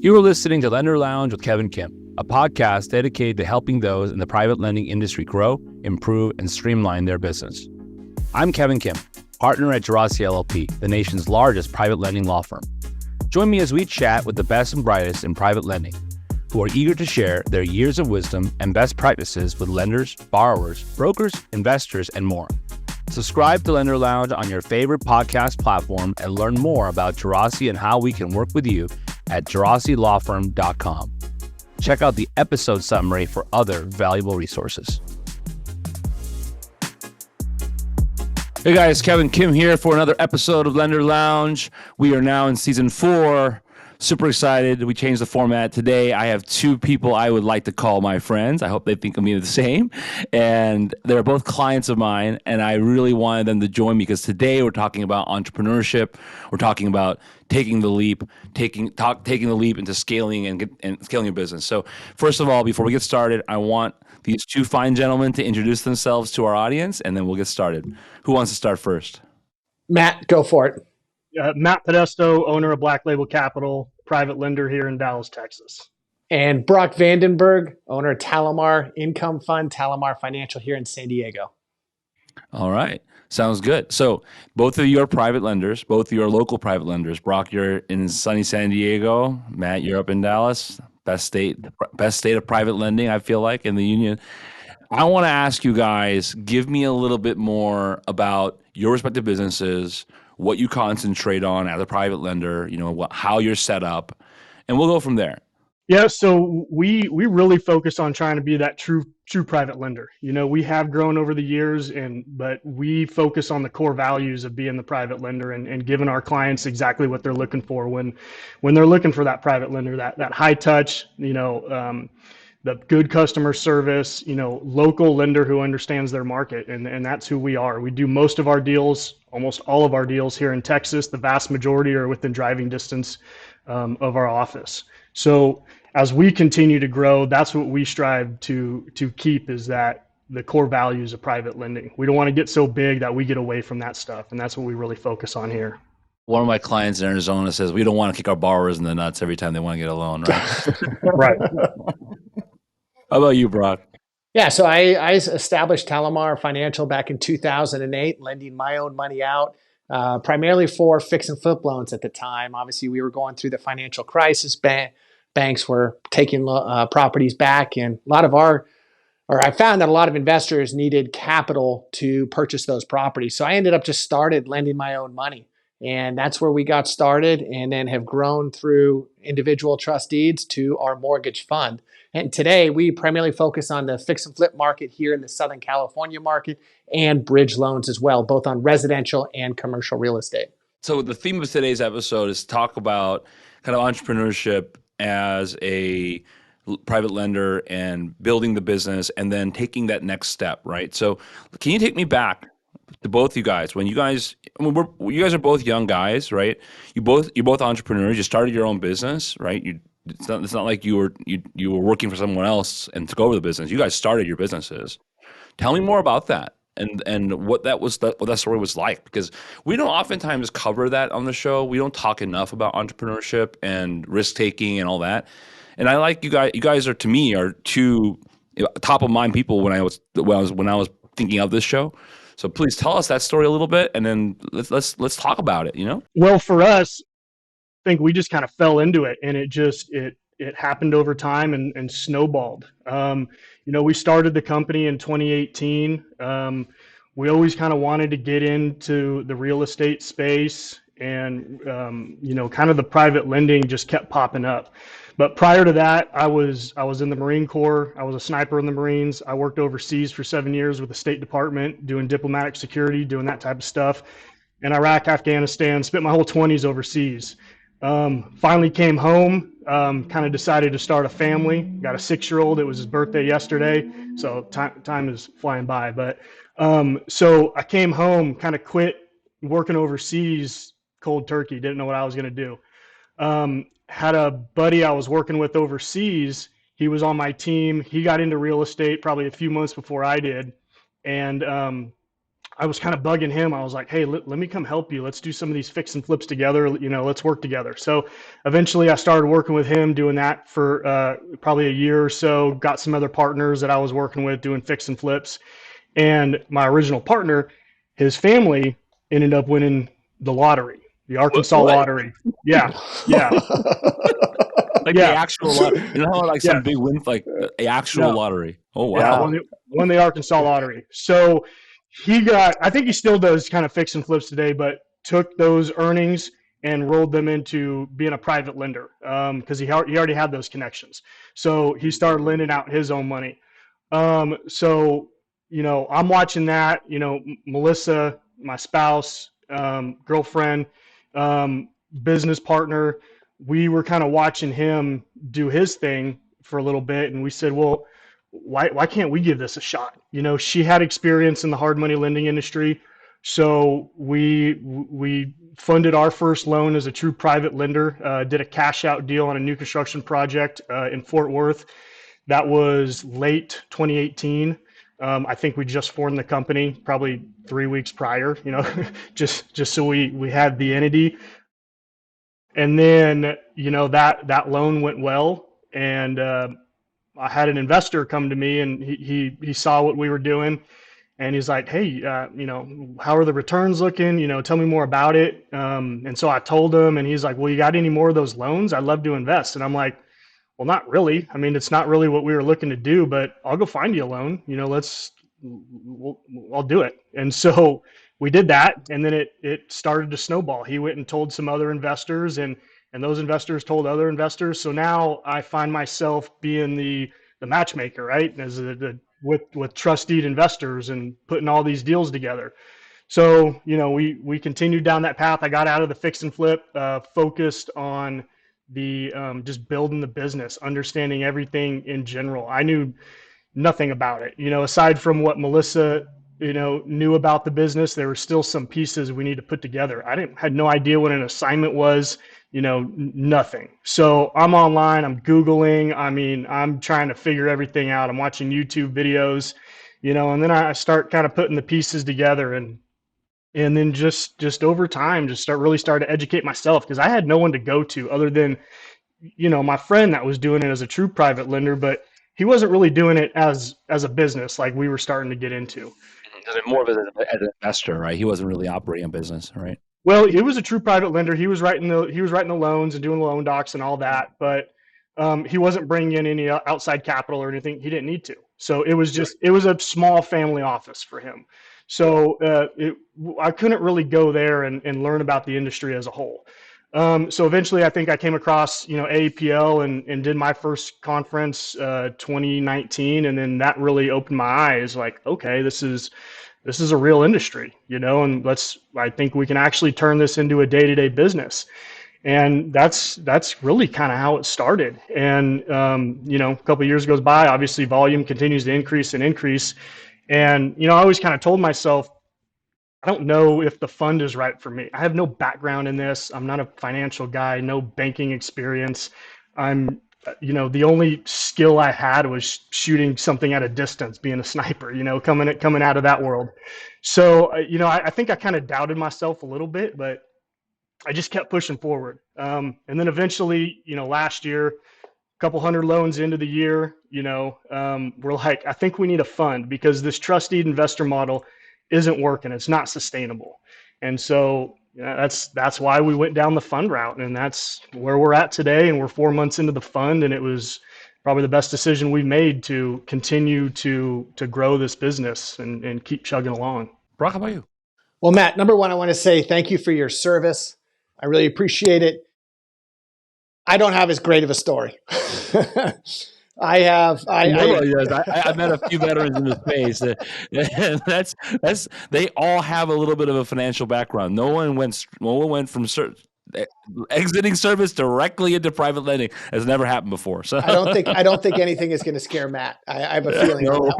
You are listening to Lender Lounge with Kevin Kim, a podcast dedicated to helping those in the private lending industry grow, improve, and streamline their business. I'm Kevin Kim, partner at Gerasi LLP, the nation's largest private lending law firm. Join me as we chat with the best and brightest in private lending, who are eager to share their years of wisdom and best practices with lenders, borrowers, brokers, investors, and more. Subscribe to Lender Lounge on your favorite podcast platform and learn more about Gerasi and how we can work with you at gerasilawfirm.com. Check out the episode summary for other valuable resources. Hey guys, Kevin Kim here for another episode of Lender Lounge. We are now in season 4. Super excited. We changed the format today. I have two people I would like to call my friends. I hope they think of me the same. And they're both clients of mine, and I really wanted them to join me because today we're talking about entrepreneurship. We're talking about taking the leap, taking the leap into scaling and scaling your business. So first of all, before we get started, I want these two fine gentlemen to introduce themselves to our audience, and then we'll get started. Who wants to start first? Matt, go for it. Matt Podesto, owner of Black Label Capital, private lender here in Dallas, Texas. And Brock VandenBerg, owner of Talamar Income Fund, Talamar Financial here in San Diego. All right. Sounds good. So both of you are private lenders. Both of you are local private lenders. Brock, you're in sunny San Diego. Matt, you're up in Dallas. Best state of private lending, I feel like, in the union. I want to ask you guys, give me a little bit more about your respective businesses, what you concentrate on as a private lender, how you're set up, and we'll go from there. Yeah, so we really focus on trying to be that true private lender. We have grown over the years, but we focus on the core values of being the private lender and giving our clients exactly what they're looking for when they're looking for that private lender, that high touch, the good customer service, local lender who understands their market. And that's who we are. We do most of our deals, almost all of our deals here in Texas. The vast majority are within driving distance of our office. So as we continue to grow, that's what we strive to keep, is that the core values of private lending. We don't want to get so big that we get away from that stuff. And that's what we really focus on here. One of my clients in Arizona says, we don't want to kick our borrowers in the nuts every time they want to get a loan, right? Right. How about you, Brock? Yeah, so I established Talamar Financial back in 2008, lending my own money out, primarily for fix and flip loans at the time. Obviously, we were going through the financial crisis. Banks were taking properties back, and I found that a lot of investors needed capital to purchase those properties. So I ended up just started lending my own money. And that's where we got started, and then have grown through individual trust deeds to our mortgage fund. And today we primarily focus on the fix and flip market here in the Southern California market, and bridge loans as well, both on residential and commercial real estate. So the theme of today's episode is talk about kind of entrepreneurship as a private lender and building the business and then taking that next step, right? So can you take me back to both you guys? When you guys are both young guys, right? You're both entrepreneurs. You started your own business, right? It's not like you were working for someone else and took over the business. You guys started your businesses. Tell me more about that and what that story was like, because we don't oftentimes cover that on the show. We don't talk enough about entrepreneurship and risk taking and all that. And I like you guys. You guys are, to me, are two top of mind people when I was thinking of this show. So please tell us that story a little bit, and then let's talk about it. Well, for us, I think we just kind of fell into it, and it happened over time and snowballed. We started the company in 2018. We always kind of wanted to get into the real estate space, and kind of the private lending just kept popping up. But prior to that, I was in the Marine Corps. I was a sniper in the Marines. I worked overseas for 7 years with the State Department, doing diplomatic security, doing that type of stuff. In Iraq, Afghanistan, spent my whole 20s overseas. Finally came home, kind of decided to start a family. Got a 6-year-old. It was his birthday yesterday, so time is flying by. But so I came home, kind of quit working overseas cold turkey. Didn't know what I was going to do. Had a buddy I was working with overseas. He was on my team. He got into real estate probably a few months before I did. And I was kind of bugging him. I was like, hey, let me come help you. Let's do some of these fix and flips together. You know, let's work together. So eventually I started working with him, doing that for probably a year or so. Got some other partners that I was working with doing fix and flips. And my original partner, his family ended up winning the lottery, the Arkansas What? lottery. Yeah. Yeah. Like the Yeah. actual lottery. You know how like some Yeah. big win, like the actual No. lottery. Oh, Yeah. wow. Won the Arkansas lottery. So I think he still does kind of fix and flips today, but took those earnings and rolled them into being a private lender because he already had those connections. So he started lending out his own money. So, you know, I'm watching that, you know, Melissa, my spouse, girlfriend, business partner, we were kind of watching him do his thing for a little bit. And we said, well, why can't we give this a shot? You know, she had experience in the hard money lending industry. So we funded our first loan as a true private lender, did a cash out deal on a new construction project in Fort Worth. That was late 2018. I think we just formed the company probably 3 weeks prior, you know, just so we had the entity. And then, you know, that loan went well. And I had an investor come to me and he saw what we were doing. And he's like, hey, you know, how are the returns looking? You know, tell me more about it. And so I told him, and he's like, well, you got any more of those loans? I'd love to invest. And I'm like, well, not really. I mean, it's not really what we were looking to do, but I'll go find you a loan. You know, I'll do it. And so we did that, and then it started to snowball. He went and told some other investors, and those investors told other investors. So now I find myself being the matchmaker, right? As with trusted investors and putting all these deals together. So, you know, we continued down that path. I got out of the fix and flip, focused on the just building the business, understanding everything in general. I knew nothing about it, you know, aside from what Melissa, you know, knew about the business. There were still some pieces we need to put together. Had no idea what an assignment was, you know, nothing. So I'm online, I'm Googling. I mean, I'm trying to figure everything out. I'm watching YouTube videos, you know, and then I start kind of putting the pieces together, and then just over time, just really start to educate myself because I had no one to go to other than, you know, my friend that was doing it as a true private lender, but he wasn't really doing it as a business like we were starting to get into. More of it as an investor, right? He wasn't really operating a business, right? Well, he was a true private lender. He was writing the loans and doing the loan docs and all that, but he wasn't bringing in any outside capital or anything. He didn't need to. So it was a small family office for him. So I couldn't really go there and learn about the industry as a whole. So eventually, I think I came across, you know, AAPL and did my first conference 2019, and then that really opened my eyes. Like, okay, this is a real industry, you know, and I think we can actually turn this into a day-to-day business. And that's really kind of how it started. And, you know, a couple of years goes by, obviously volume continues to increase and increase. And, you know, I always kind of told myself, I don't know if the fund is right for me. I have no background in this. I'm not a financial guy, no banking experience. I'm, you know, the only skill I had was shooting something at a distance, being a sniper, you know, coming out of that world. So, you know, I think I kind of doubted myself a little bit, but I just kept pushing forward. And then eventually, you know, last year, a couple hundred loans into the year, you know, we're like, I think we need a fund because this trusted investor model isn't working. It's not sustainable. And so that's why we went down the fund route, and that's where we're at today. And we're 4 months into the fund, and it was probably the best decision we've made to continue to grow this business and keep chugging along. Brock, how about you? Well, Matt, number one, I want to say thank you for your service. I really appreciate it. I don't have as great of a story. I met a few veterans in the space, and that's they all have a little bit of a financial background. No one went from exiting service directly into private lending. Has never happened before. So I don't think anything is going to scare Matt. I have a feeling. No.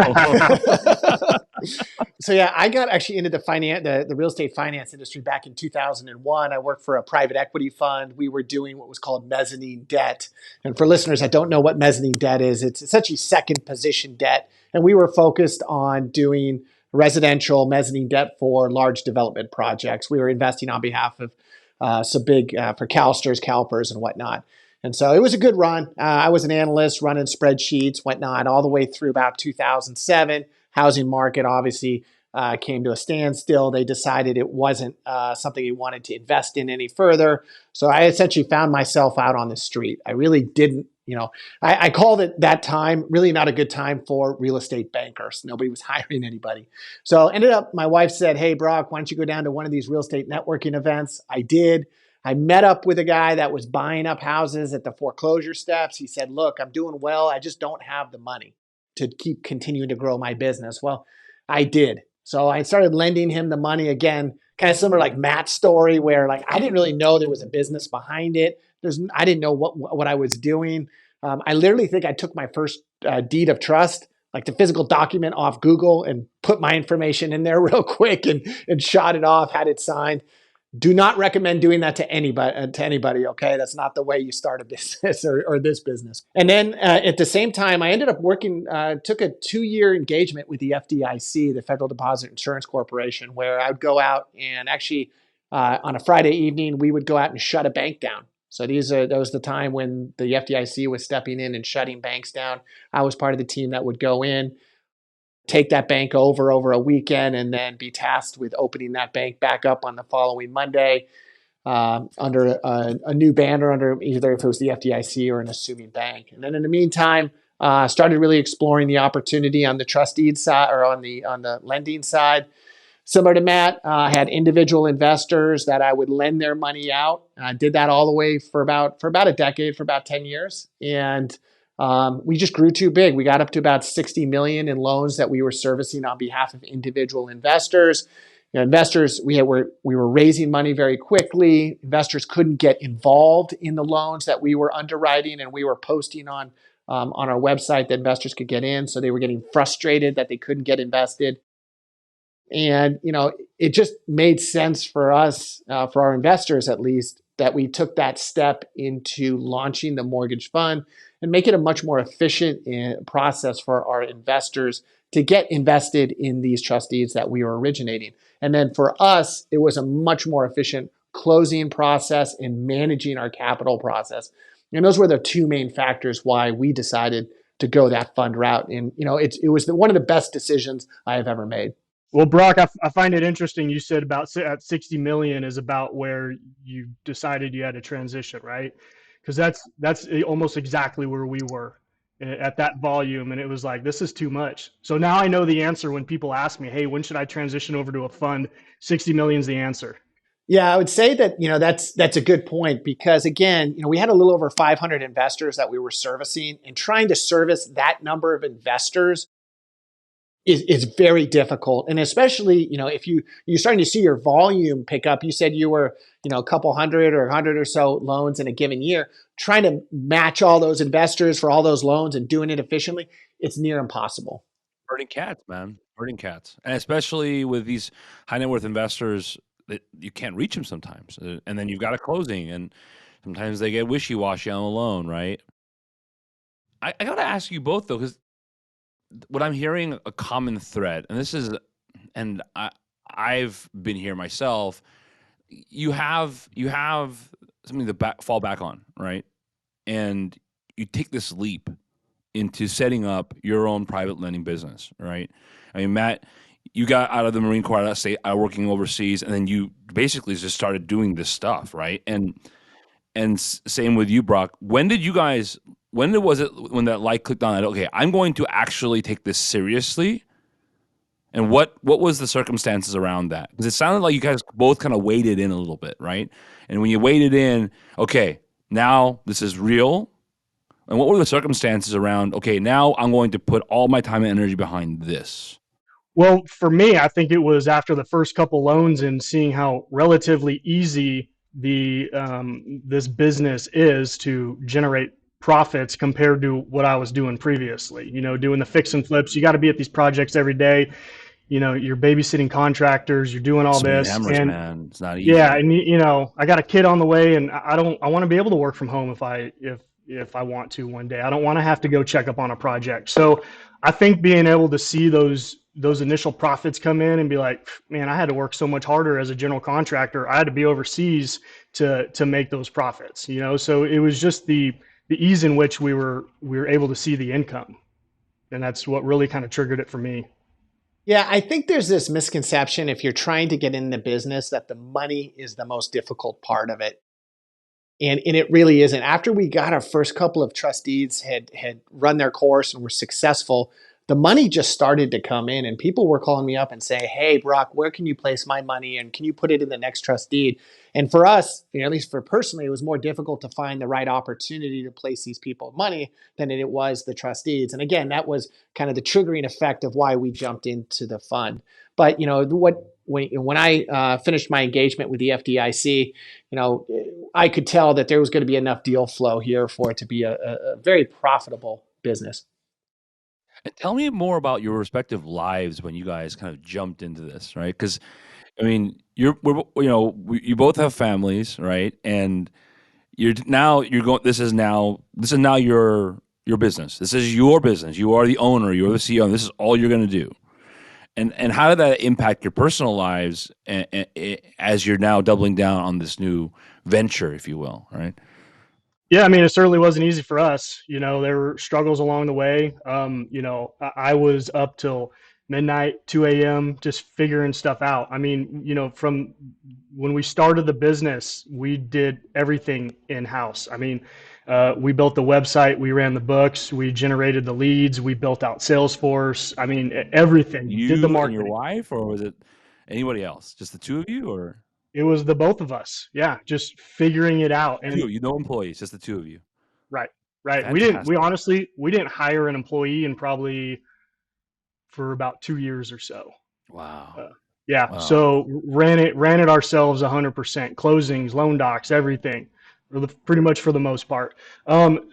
So yeah, I got actually into the real estate finance industry back in 2001. I worked for a private equity fund. We were doing what was called mezzanine debt. And for listeners that don't know what mezzanine debt is, it's essentially second position debt. And we were focused on doing residential mezzanine debt for large development projects. We were investing on behalf of some big for CalSTRS, CalPERS, and whatnot. And so it was a good run. I was an analyst running spreadsheets, whatnot, all the way through about 2007. Housing market obviously came to a standstill. They decided it wasn't something he wanted to invest in any further. So I essentially found myself out on the street. I really didn't, I called it that time really not a good time for real estate bankers. Nobody was hiring anybody. So ended up, my wife said, "Hey, Brock, why don't you go down to one of these real estate networking events?" I did. I met up with a guy that was buying up houses at the foreclosure steps. He said, "Look, I'm doing well. I just don't have the money to keep continuing to grow my business." Well, I did. So I started lending him the money again, kind of similar like Matt's story, where like I didn't really know there was a business behind it. I didn't know what I was doing. I literally think I took my first deed of trust, like the physical document, off Google and put my information in there real quick and shot it off, had it signed. Do not recommend doing that to anybody. Okay, that's not the way you start a business or this business. And then at the same time, I ended up working. Took a 2-year engagement with the FDIC, the Federal Deposit Insurance Corporation, where I would go out and actually on a Friday evening we would go out and shut a bank down. So that was the time when the FDIC was stepping in and shutting banks down. I was part of the team that would go in, take that bank over a weekend, and then be tasked with opening that bank back up on the following Monday under a new banner, under either if it was the FDIC or an assuming bank. And then in the meantime, started really exploring the opportunity on the trustee side or on the lending side. Similar to Matt, I had individual investors that I would lend their money out. I did that all the way for about a decade, for about 10 years. And we just grew too big. We got up to about 60 million in loans that we were servicing on behalf of individual investors. Investors, we were raising money very quickly. Investors couldn't get involved in the loans that we were underwriting, and we were posting on our website that investors could get in. So they were getting frustrated that they couldn't get invested. And, it just made sense for us, for our investors at least, that we took that step into launching the mortgage fund and make it a much more efficient process for our investors to get invested in these trustees that we were originating. And then for us, it was a much more efficient closing process and managing our capital process. And those were the two main factors why we decided to go that fund route. And, it was one of the best decisions I have ever made. Well, Brock, I find it interesting. You said about at 60 million is about where you decided you had to transition, right? Because that's almost exactly where we were at that volume. And it was like, this is too much. So now I know the answer when people ask me, hey, when should I transition over to a fund? 60 million is the answer. Yeah, I would say that, that's a good point, because again, we had a little over 500 investors that we were servicing, and trying to service that number of investors is very difficult. And especially, if you're starting to see your volume pick up. You said you were, a couple hundred or 100 or so loans in a given year, trying to match all those investors for all those loans and doing it efficiently, it's near impossible. Herding cats, man. Herding cats. And especially with these high net worth investors, that you can't reach them sometimes. And then you've got a closing, and sometimes they get wishy-washy on the loan, right? I got to ask you both, though, because what I'm hearing a common thread, and I've been here myself. You have something to fall back on, right? And you take this leap into setting up your own private lending business, right? I mean, Matt, you got out of the Marine Corps, let's say, working overseas, and then you basically just started doing this stuff, right? And same with you, Brock. When was it when that light clicked on that, okay, I'm going to actually take this seriously? And what was the circumstances around that? Because it sounded like you guys both kind of waded in a little bit, right? And when you waded in, okay, now this is real. And what were the circumstances around, okay, now I'm going to put all my time and energy behind this? Well, for me, I think it was after the first couple loans and seeing how relatively easy this business is to generate profits compared to what I was doing previously. Doing the fix and flips. You got to be at these projects every day. You're babysitting contractors. You're doing all this, hammers, and man, it's not easy. Yeah, and I got a kid on the way, and I want to be able to work from home if if I want to one day. I don't want to have to go check up on a project. So I think being able to see those initial profits come in and be like, man, I had to work so much harder as a general contractor. I had to be overseas to make those profits, you know. So it was just the ease in which we were able to see the income, and that's what really kind of triggered it for me. Yeah, I think there's this misconception if you're trying to get in the business that the money is the most difficult part of it. And it really isn't. After we got our first couple of trustees had run their course and were successful, the money just started to come in, and people were calling me up and say, "Hey, Brock, where can you place my money, and can you put it in the next trustee?" And for us, you know, at least for personally, it was more difficult to find the right opportunity to place these people money than it was the trustees. And again, that was kind of the triggering effect of why we jumped into the fund. But you know what? When I finished my engagement with the FDIC, you know, I could tell that there was going to be enough deal flow here for it to be a very profitable business. And tell me more about your respective lives when you guys kind of jumped into this, right? Because I mean, you both have families, right? And you're going. This is now your business. This is your business. You are the owner. You're the CEO. And this is all you're going to do. And how did that impact your personal lives as you're now doubling down on this new venture, if you will, right? Yeah, I mean, it certainly wasn't easy for us. You know, there were struggles along the way. You know, I was up till midnight, 2 a.m., just figuring stuff out. I mean, you know, from when we started the business, we did everything in house. I mean, we built the website, we ran the books, we generated the leads, we built out Salesforce. I mean, everything. Did the You and your marketing. wife, or was it anybody else? Just the two of you, or It was the both of us. Yeah, just figuring it out. two And of you? No employees, just the two of you. right, right. We Fantastic. honestly, we didn't hire an employee in probably for about 2 years or so. Wow. Uh, yeah, Wow. so ran it ourselves 100%, closings, loan docs, everything, pretty much for the most part.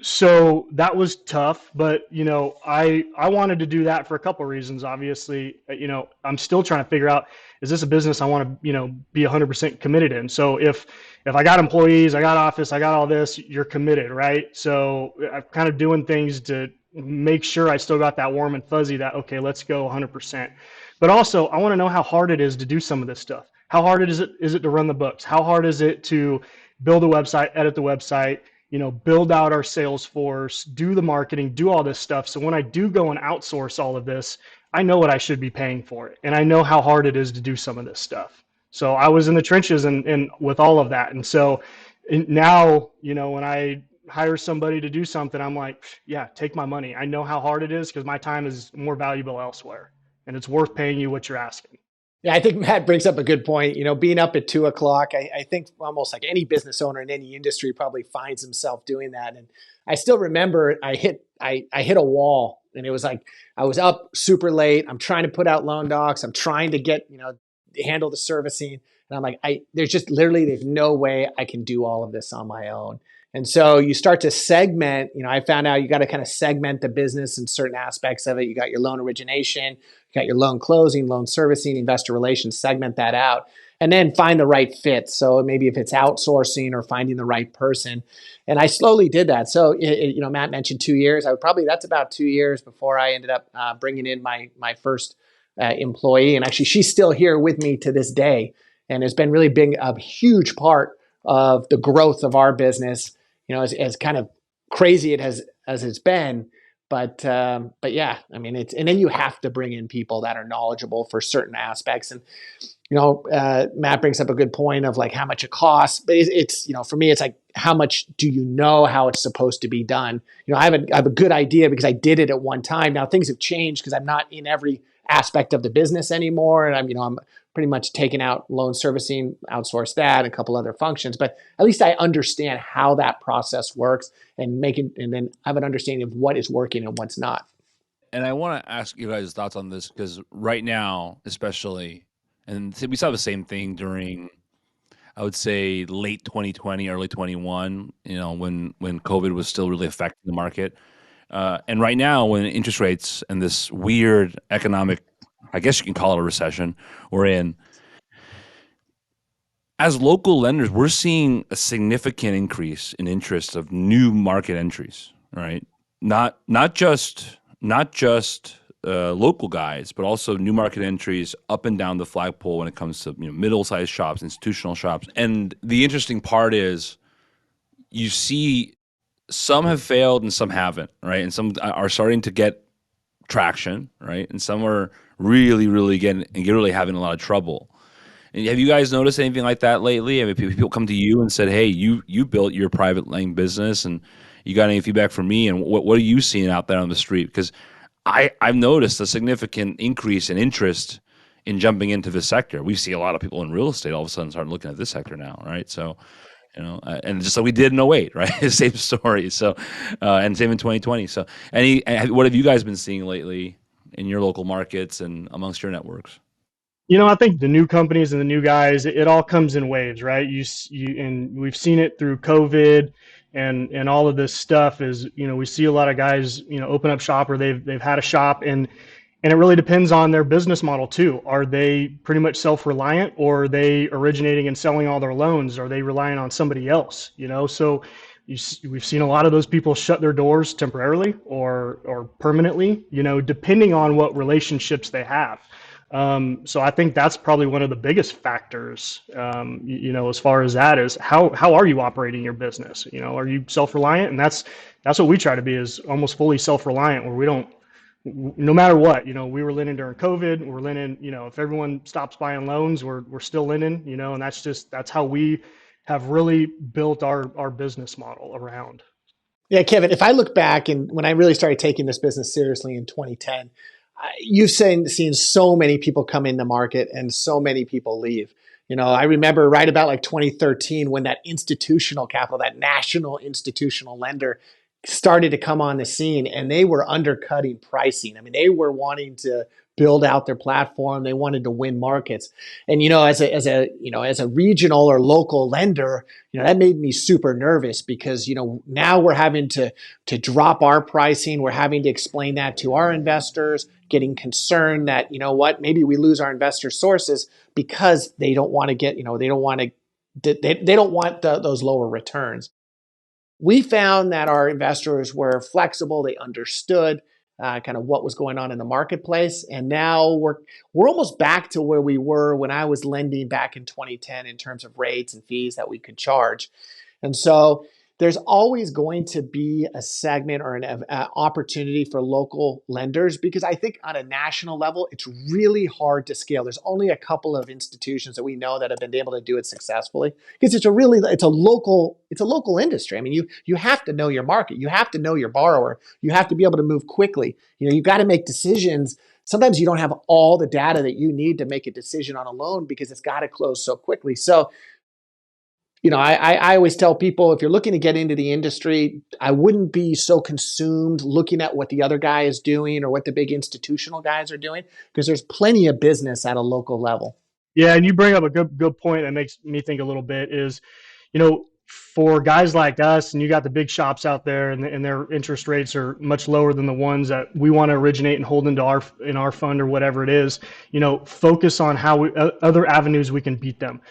So that was tough, but you know, I wanted to do that for a couple of reasons. Obviously, you know, I'm still trying to figure out, is this a business I want to, you know, be 100% committed in. So if I got employees, I got office, I got all this, you're committed, right? So I'm kind of doing things to make sure I still got that warm and fuzzy that, okay, let's go 100%. But also, I want to know how hard it is to do some of this stuff. How hard is it to run the books? How hard is it to build a website, edit the website, you know, build out our sales force, do the marketing, do all this stuff. So when I do go and outsource all of this, I know what I should be paying for it. And I know how hard it is to do some of this stuff. So I was in the trenches and with all of that. And so now, you know, when I hire somebody to do something, I'm like, yeah, take my money. I know how hard it is because my time is more valuable elsewhere and it's worth paying you what you're asking. Yeah, I think Matt brings up a good point. You know, being up at 2 o'clock, I think almost like any business owner in any industry probably finds himself doing that. And I still remember I hit a wall, and it was like I was up super late. I'm trying to put out loan docs. I'm trying to get, you know, handle the servicing. And I'm like, there's just literally there's no way I can do all of this on my own. And so you start to segment, you know, I found out you got to kind of segment the business in certain aspects of it. You got your loan origination, you got your loan closing, loan servicing, investor relations, segment that out, and then find the right fit. So maybe if it's outsourcing or finding the right person. And I slowly did that. So, you know, Matt mentioned 2 years. That's about 2 years before I ended up bringing in my first employee. And actually, she's still here with me to this day and has been really being a huge part of the growth of our business, you know, as kind of crazy it has as it's been. But yeah, I mean, and then you have to bring in people that are knowledgeable for certain aspects. And you know, Matt brings up a good point of like how much it costs, but it's, you know, for me, it's like, how much do you know how it's supposed to be done? You know, I have a good idea because I did it at one time. Now things have changed because I'm not in every aspect of the business anymore. And I'm pretty much taking out loan servicing, outsource that, and a couple other functions, but at least I understand how that process works and then have an understanding of what is working and what's not. And I want to ask you guys' thoughts on this because right now, especially, and we saw the same thing during, I would say, late 2020, early 21. You know, when COVID was still really affecting the market, and right now, when interest rates and this weird economic, I guess you can call it a recession, we're in. as local lenders, we're seeing a significant increase in interest of new market entries, right? Not just local guys, but also new market entries up and down the flagpole when it comes to middle-sized shops, institutional shops. And the interesting part is you see some have failed and some haven't, right? And some are starting to get traction, right? And some are really having a lot of trouble. And have you guys noticed anything like that lately? I mean, people come to you and said, "Hey, you built your private lane business, and you got any feedback from me? And what are you seeing out there on the street?" Because I've noticed a significant increase in interest in jumping into this sector. We see a lot of people in real estate all of a sudden start looking at this sector now, right? So, and just like we did in '08, right? Same story. So, and same in 2020. So, what have you guys been seeing lately in your local markets and amongst your networks? I think the new companies and the new guys, it all comes in waves, right? And we've seen it through COVID and all of this stuff is, we see a lot of guys, open up shop or they've had a shop and it really depends on their business model too. Are they pretty much self-reliant or are they originating and selling all their loans? Are they relying on somebody else? So we've seen a lot of those people shut their doors temporarily or permanently, depending on what relationships they have. So I think that's probably one of the biggest factors, as far as that is how are you operating your business? Are you self-reliant? And that's what we try to be, is almost fully self-reliant, where we don't, no matter what, we were lending during COVID, we're lending, if everyone stops buying loans, we're still lending, and that's how we have really built our business model around. Yeah, Kevin, if I look back and when I really started taking this business seriously in 2010, you've seen so many people come in the market and so many people leave. I remember right about like 2013 when that institutional capital, that national institutional lender started to come on the scene, and they were undercutting pricing. I mean, they were wanting to build out their platform. They wanted to win markets. And as a regional or local lender, that made me super nervous because now we're having to drop our pricing. We're having to explain that to our investors, getting concerned that maybe we lose our investor sources because they don't want to get they don't want those lower returns. We found that our investors were flexible. They understood kind of what was going on in the marketplace. And now we're almost back to where we were when I was lending back in 2010 in terms of rates and fees that we could charge. And so there's always going to be a segment or an opportunity for local lenders, because I think on a national level, it's really hard to scale. There's only a couple of institutions that we know that have been able to do it successfully, because it's a local industry. I mean, you have to know your market, you have to know your borrower, you have to be able to move quickly. You've got to make decisions. Sometimes you don't have all the data that you need to make a decision on a loan because it's got to close so quickly. So I always tell people, if you're looking to get into the industry, I wouldn't be so consumed looking at what the other guy is doing or what the big institutional guys are doing, because there's plenty of business at a local level. Yeah, and you bring up a good point that makes me think a little bit is, for guys like us, and you got the big shops out there, and their interest rates are much lower than the ones that we want to originate and hold in our fund or whatever it is. Focus on how other avenues we can beat them.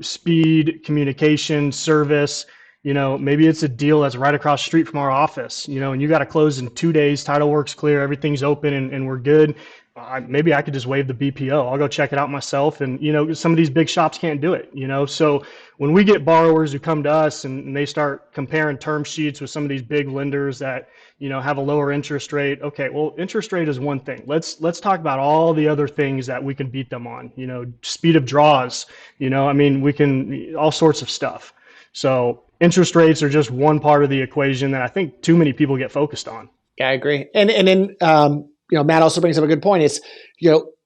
Speed, communication, service. Maybe it's a deal that's right across the street from our office. And you got to close in 2 days. Title work's clear, everything's open, and we're good. Maybe I could just waive the BPO. I'll go check it out myself. And, some of these big shops can't do it, So when we get borrowers who come to us and they start comparing term sheets with some of these big lenders that, have a lower interest rate. Okay, well, interest rate is one thing. Let's talk about all the other things that we can beat them on, speed of draws, we can, all sorts of stuff. So interest rates are just one part of the equation that I think too many people get focused on. Yeah, I agree. And then, Matt also brings up a good point. It's,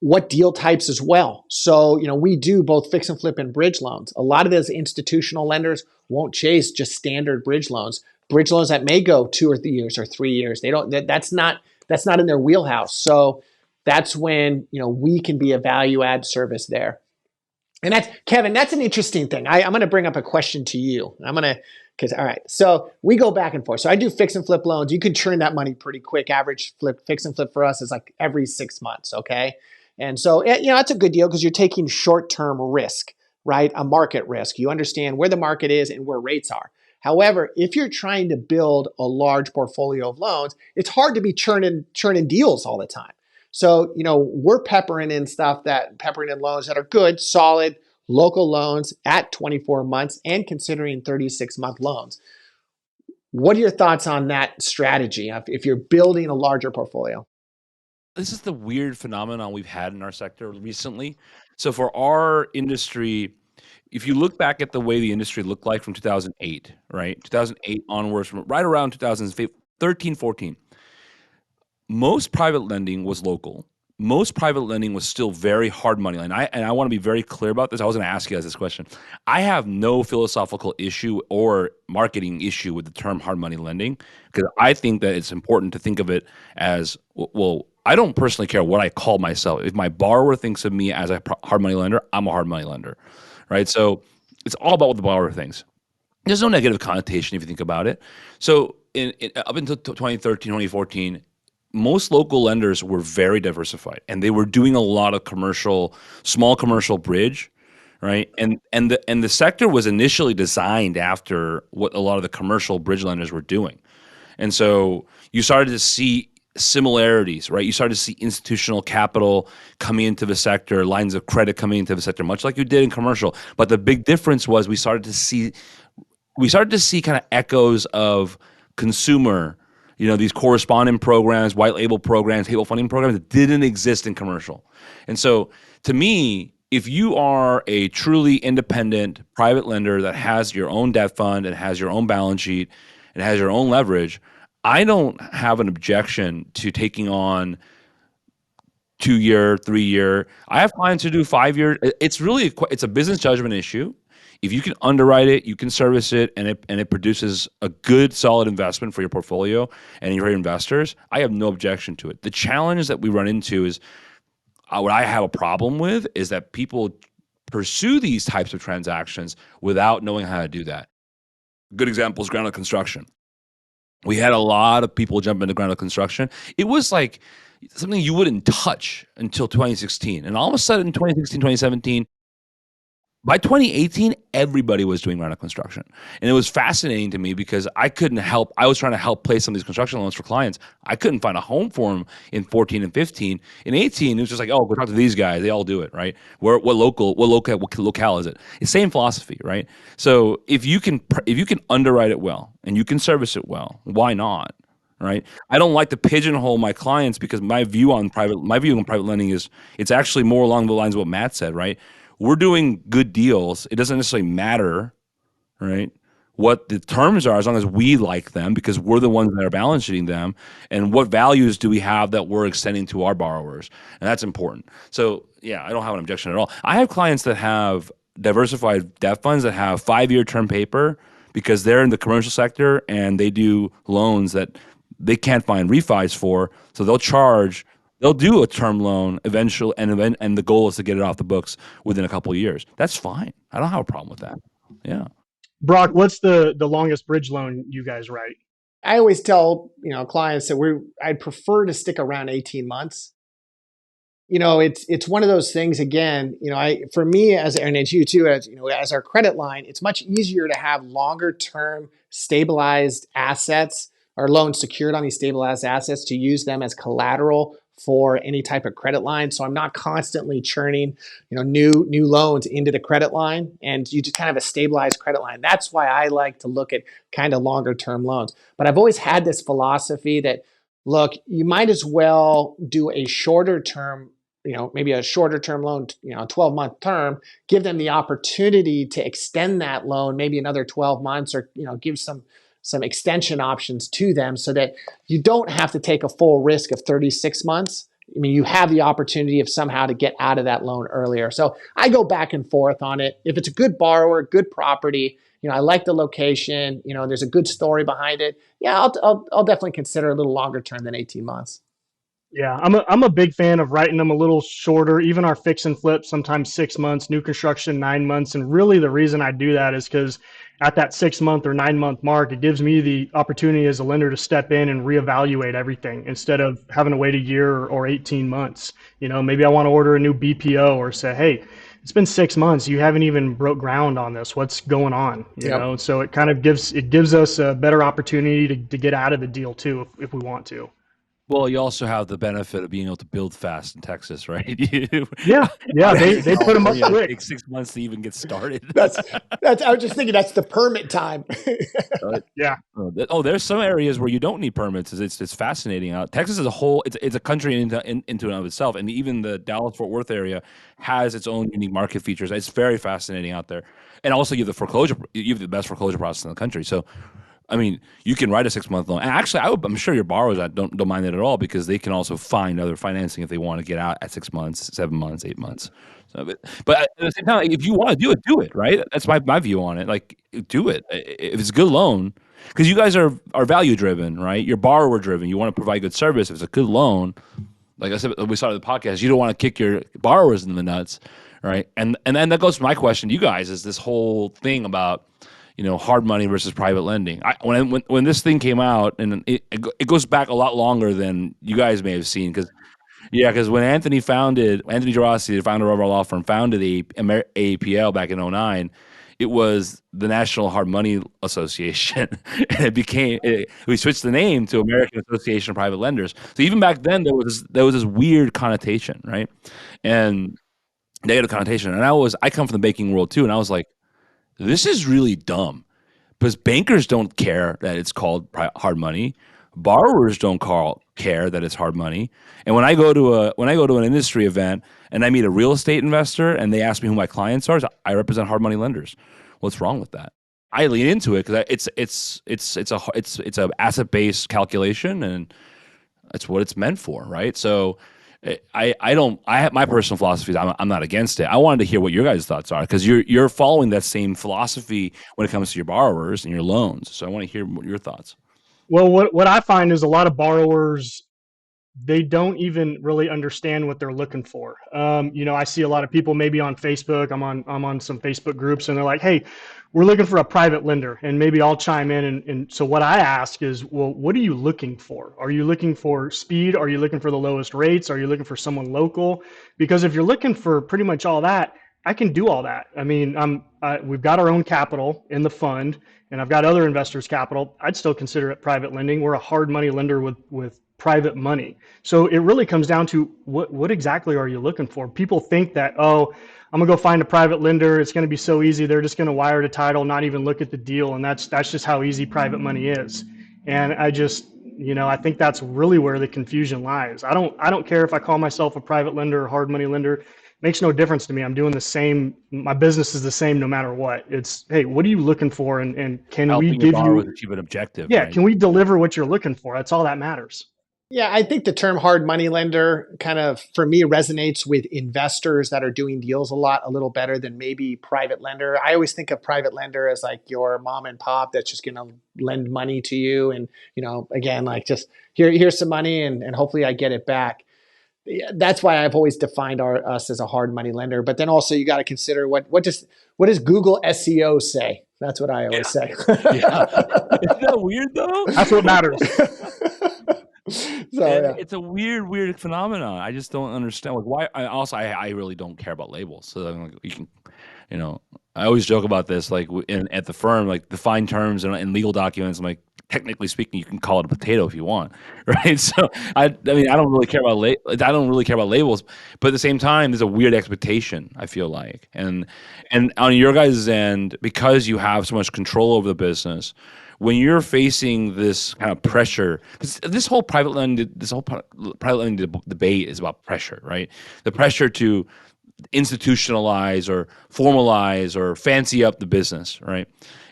what deal types as well. So, we do both fix and flip and bridge loans. A lot of those institutional lenders won't chase just standard bridge loans that may go 2 or 3 years or 3 years. They don't, that's not in their wheelhouse. So that's when, we can be a value add service there. And Kevin, that's an interesting thing. I'm going to bring up a question to you. All right. So we go back and forth. So I do fix and flip loans. You can churn that money pretty quick. Average fix and flip for us is like every 6 months. Okay. And so, it's a good deal because you're taking short-term risk. right, a market risk. You understand where the market is and where rates are. However, if you're trying to build a large portfolio of loans, it's hard to be churning deals all the time. So, we're peppering in loans that are good, solid, local loans at 24 months and considering 36-month loans. What are your thoughts on that strategy if you're building a larger portfolio? This is the weird phenomenon we've had in our sector recently. So for our industry, if you look back at the way the industry looked like from 2008, right? 2008 onwards, from right around 2013, 14, most private lending was local. Most private lending was still very hard money lending. I want to be very clear about this. I was going to ask you guys this question. I have no philosophical issue or marketing issue with the term hard money lending, because I think that it's important to think of it as, well, I don't personally care what I call myself. If my borrower thinks of me as a hard money lender, I'm a hard money lender, right? So it's all about what the borrower thinks. There's no negative connotation if you think about it. So up until 2013, 2014, most local lenders were very diversified, and they were doing a lot of small commercial bridge, right? And the sector was initially designed after what a lot of the commercial bridge lenders were doing. And so you started to see similarities, right? You started to see institutional capital coming into the sector, lines of credit coming into the sector, much like you did in commercial. But the big difference was we started to see kind of echoes of consumer, these correspondent programs, white label programs, table funding programs that didn't exist in commercial. And so to me, if you are a truly independent private lender that has your own debt fund and has your own balance sheet and has your own leverage, I don't have an objection to taking on 2-year, 3-year. I have clients who do 5-year. It's a business judgment issue. If you can underwrite it, you can service it, and it produces a good, solid investment for your portfolio and your investors, I have no objection to it. The challenge that we run into is, what I have a problem with is that people pursue these types of transactions without knowing how to do that. Good example is ground-up construction. We had a lot of people jump into ground-up construction. It was like something you wouldn't touch until 2016. And all of a sudden, 2016, 2017, by 2018, everybody was doing ground-up construction. And it was fascinating to me because I was trying to help place some of these construction loans for clients. I couldn't find a home for them in 14 and 15. In 18, it was just like, oh, go talk to these guys. They all do it, right? What locale is it? It's same philosophy, right? So if you can underwrite it well and you can service it well, why not? Right. I don't like to pigeonhole my clients, because my view on private lending is, it's actually more along the lines of what Matt said, right? We're doing good deals. It doesn't necessarily matter, right, what the terms are, as long as we like them, because we're the ones that are balance sheeting them, and what values do we have that we're extending to our borrowers, and that's important. So yeah, I don't have an objection at all. I have clients that have diversified debt funds that have 5-year term paper, because they're in the commercial sector and they do loans that they can't find refis for, so they'll do a term loan eventually, and the goal is to get it off the books within a couple of years. That's fine. I don't have a problem with that. Yeah. Brock, what's the longest bridge loan you guys write? I always tell clients that I'd prefer to stick around 18 months. It's one of those things. Again, for me, and as you too, as our credit line, it's much easier to have longer term stabilized assets or loans secured on these stabilized assets, to use them as collateral for any type of credit line. So I'm not constantly churning, new loans into the credit line, and you just kind of have a stabilized credit line. That's why I like to look at kind of longer term loans. But I've always had this philosophy that, look, you might as well do a shorter term, maybe a shorter term loan, 12-month term, give them the opportunity to extend that loan, maybe another 12 months, or, give some extension options to them, so that you don't have to take a full risk of 36 months. I mean, you have the opportunity of somehow to get out of that loan earlier. So I go back and forth on it. If it's a good borrower, good property, I like the location, there's a good story behind it, yeah, I'll definitely consider a little longer term than 18 months. Yeah, I'm a big fan of writing them a little shorter. Even our fix and flip, sometimes 6 months, new construction 9 months. And really, the reason I do that is because at that 6-month or 9-month mark, it gives me the opportunity as a lender to step in and reevaluate everything, instead of having to wait a year or 18 months. Maybe I want to order a new BPO, or say, hey, it's been 6 months. You haven't even broke ground on this. What's going on? You Yep. know, so it kind of gives us a better opportunity to get out of the deal too, if we want to. Well, you also have the benefit of being able to build fast in Texas, right? Yeah, they put them up California, it quick. takes 6 months to even get started. That's I was just thinking that's the permit time. Yeah. There's some areas where you don't need permits. It's fascinating. Texas as a whole, it's a country into and of itself, and even the Dallas Fort Worth area has its own unique market features. It's very fascinating out there, and also you have the foreclosure. You have the best foreclosure process in the country. So, I mean, you can write a 6 month loan, and actually, I'm sure your borrowers don't mind it at all because they can also find other financing if they want to get out at 6 months, 7 months, 8 months. So, but at the same time, if you want to do it, right? That's my view on it. Like, do it if it's a good loan, because you guys are value driven, right? You're borrower driven. You want to provide good service. If it's a good loan, like I said, we started the podcast. You don't want to kick your borrowers in the nuts, right? And then that goes to my question to you guys: is this whole thing about hard money versus private lending? When this thing came out, and it goes back a lot longer than you guys may have seen, because when Anthony Gerasi, the founder of our law firm, founded the AAPL back in '09, it was the National Hard Money Association, and we switched the name to American Association of Private Lenders. So even back then, there was this weird connotation, right? And negative connotation. And I come from the banking world too, and I was like, this is really dumb because bankers don't care that it's called hard money. Borrowers don't care that it's hard money. And when I go to an industry event and I meet a real estate investor and they ask me who my clients are, I represent hard money lenders. What's wrong with that? I lean into it because it's a asset based calculation, and that's what it's meant for, right? So I have my personal philosophy is I'm not against it. I wanted to hear what your guys' thoughts are because you're following that same philosophy when it comes to your borrowers and your loans. So I want to hear your thoughts. Well, what I find is a lot of borrowers, they don't even really understand what they're looking for. I see a lot of people maybe on Facebook. I'm on some Facebook groups, and they're like, "Hey, we're looking for a private lender," and maybe I'll chime in. And so what I ask is, well, what are you looking for? Are you looking for speed? Are you looking for the lowest rates? Are you looking for someone local? Because if you're looking for pretty much all that, I can do all that. I mean, we've got our own capital in the fund, and I've got other investors' capital. I'd still consider it private lending. We're a hard money lender with private money. So it really comes down to what exactly are you looking for? People think that, oh, I'm gonna go find a private lender. It's gonna be so easy. They're just gonna wire the title, not even look at the deal, and that's just how easy private money is. And I think that's really where the confusion lies. I don't care if I call myself a private lender or hard money lender. Makes no difference to me. I'm doing the same. My business is the same no matter what. It's, hey, what are you looking for, and can we Helping give your borrowers you? achieve an objective, Yeah, right? can we deliver what you're looking for? That's all that matters. Yeah, I think the term hard money lender kind of, for me, resonates with investors that are doing deals a little better than maybe private lender. I always think of private lender as like your mom and pop that's just going to lend money to you. And, again, like just here's some money and hopefully I get it back. Yeah, that's why I've always defined us as a hard money lender. But then also you got to consider what does Google SEO say? That's what I always say. Yeah. Isn't that weird though? That's what matters. It's a weird phenomenon. I just don't understand. Like why? I really don't care about labels. So I'm like, you can, I always joke about this. Like at the firm, like defined terms and legal documents. I'm like, technically speaking, you can call it a potato if you want, right? So I mean, I don't really care about I don't really care about labels, but at the same time, there's a weird expectation. I feel like, and on your guys' end, because you have so much control over the business, when you're facing this kind of pressure, because this whole private lending debate is about pressure, right? The pressure to institutionalize or formalize or fancy up the business, right?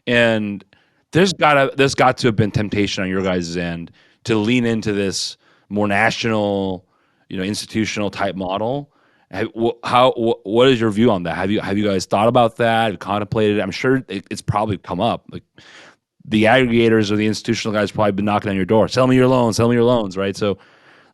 And there's got to have been temptation on your guys' end to lean into this more national, institutional type model. What is your view on that? Have you guys thought about that? Have you contemplated it? I'm sure it's probably come up. Like the aggregators or the institutional guys probably been knocking on your door. Sell me your loans, right? So,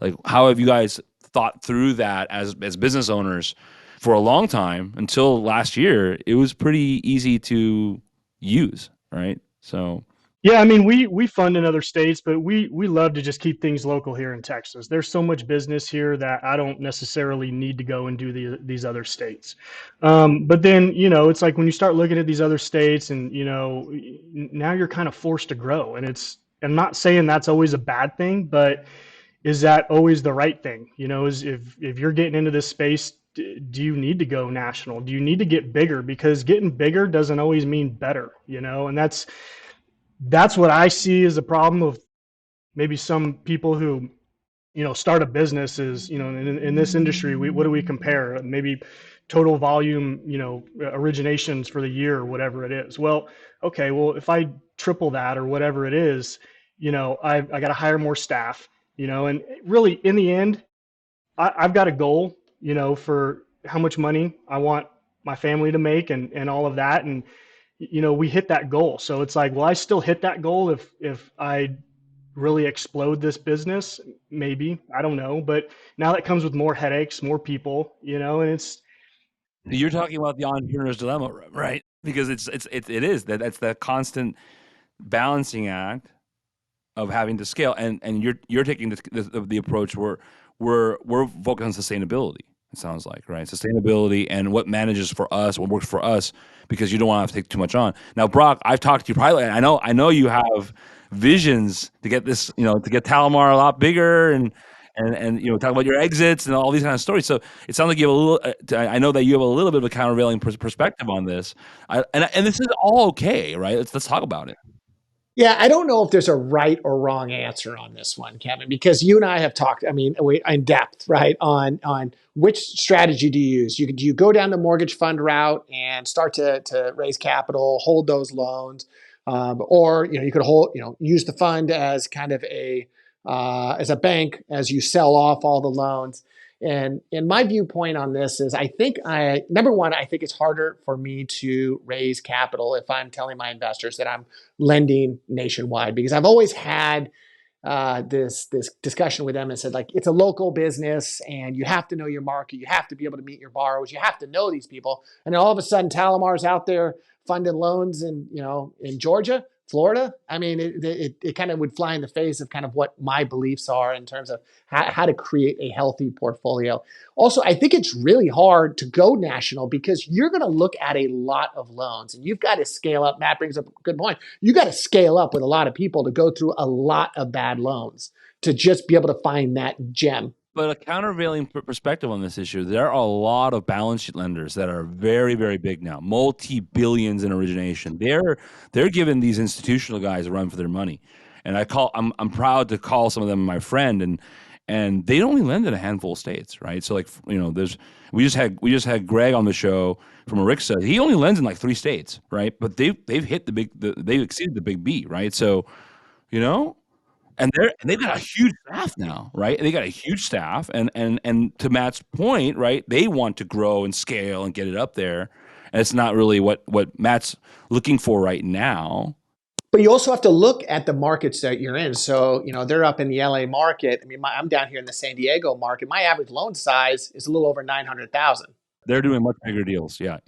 like, how have you guys thought through that as business owners? For a long time, until last year, it was pretty easy to use, right? So Yeah, I mean, we fund in other states, but we love to just keep things local here in Texas. There's so much business here that I don't necessarily need to go and do these other states. But then, it's like when you start looking at these other states, and now you're kind of forced to grow, and I'm not saying that's always a bad thing, but is that always the right thing? Is if you're getting into this space, do you need to go national? Do you need to get bigger? Because getting bigger doesn't always mean better, and that's what I see as a problem of maybe some people who start a business. Is in this industry, what do we compare? Maybe total volume, originations for the year or whatever it is. Well, okay, well, if I triple that or whatever it is, I got to hire more staff, and really in the end, I've got a goal, for how much money I want my family to make, and all of that. And we hit that goal. So it's like, well, I still hit that goal if I really explode this business, maybe, I don't know. But now that comes with more headaches, more people, and it's, You're talking about the entrepreneur's dilemma, right? Because it is that's the constant balancing act of having to scale, and you're taking the approach where we're focused on sustainability. It sounds like, right? Sustainability and what manages for us, what works for us, because you don't want to take too much on. Now, Brock, I've talked to you privately. And I know you have visions to get this, to get Talamar a lot bigger, and talk about your exits and all these kind of stories. So it sounds like you have a little. I know that you have a little bit of a countervailing perspective on this, and this is all okay, right? Let's talk about it. Yeah, I don't know if there's a right or wrong answer on this one, Kevin, because you and I have talked, I mean, in depth, right, on which strategy do you use? Do you go down the mortgage fund route and start to raise capital, hold those loans, or you could use the fund as kind of as a bank as you sell off all the loans. And my viewpoint on this is, number one, I think it's harder for me to raise capital if I'm telling my investors that I'm lending nationwide, because I've always had this discussion with them and said, like, it's a local business and you have to know your market, you have to be able to meet your borrowers, you have to know these people. And then all of a sudden, Talamar's out there funding loans in Georgia, Florida. I mean, it kind of would fly in the face of kind of what my beliefs are in terms of how to create a healthy portfolio. Also, I think it's really hard to go national because you're going to look at a lot of loans and you've got to scale up. Matt brings up a good point. You got to scale up with a lot of people to go through a lot of bad loans to just be able to find that gem. But a countervailing perspective on this issue, there are a lot of balance sheet lenders that are very, very big now, multi-billions in origination. They're giving these institutional guys a run for their money, and I'm proud to call some of them my friend, and they only lend in a handful of states, right? So like we just had Greg on the show from Arixa. He only lends in like 3 states, right? But they've hit they've exceeded the big B, right? So you know. And they've got a huge staff now, right? They got a huge staff, and to Matt's point, right? They want to grow and scale and get it up there, and it's not really what Matt's looking for right now. But you also have to look at the markets that you're in. So, they're up in the LA market. I mean, I'm down here in the San Diego market. My average loan size is a little over 900,000. They're doing much bigger deals. Yeah.